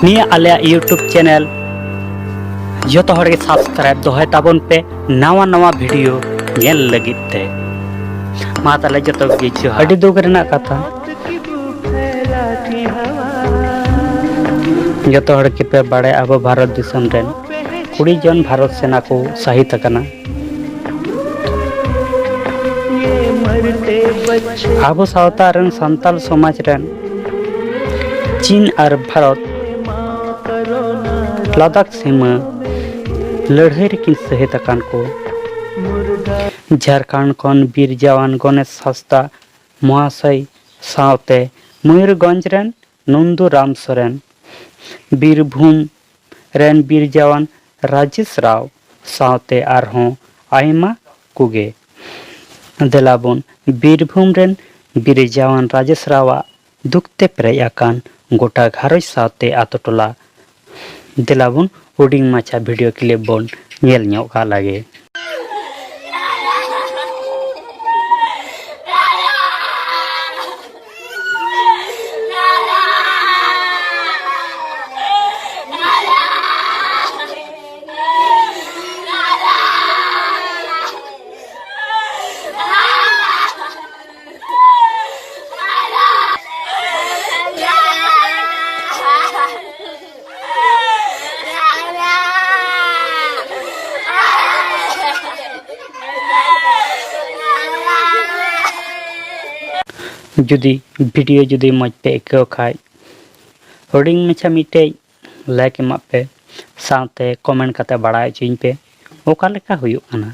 निया आले YouTube channel जो तो हर के सब्सक्राइब दोहे ताबन पे नवा नवा वीडियो नेल लगित ते मा ताले जो तो गिजो अडी दुख रेना कथा जो तो हर के पे बड़े अब भारत दिसम रेन 20 जन भारत सेना को शहीद करना अब सावता रेन संताल समाज रेन चीन और भारत लद्दाख सीमा लड़ाई किन शहीद अकान को झारखंड कौन वीर जवान गणेश हंसदा महाशय सावते मयूरगंज रेन नंदू राम सोरेन बीरभूम रेन वीर जवान राजेश राव सावते आरहों आयमा कुगे देलाबुन बीरभूम रेन वीर जवान राजेश रावा दुखते प्रेय अकान गोटा घारज सावते आतो टोला देलाबुन हुडिंग माछा वीडियो क्लिप बोन नेल ᱧᱚᱜ लागे जुदी वीडियो जुदी मज पे आइकाव खाय हुडिंग माछा मिटे लाइक एमा पे साथे कमेंट कते बड़ाय चिन पे ओका लेका हुयुग काना।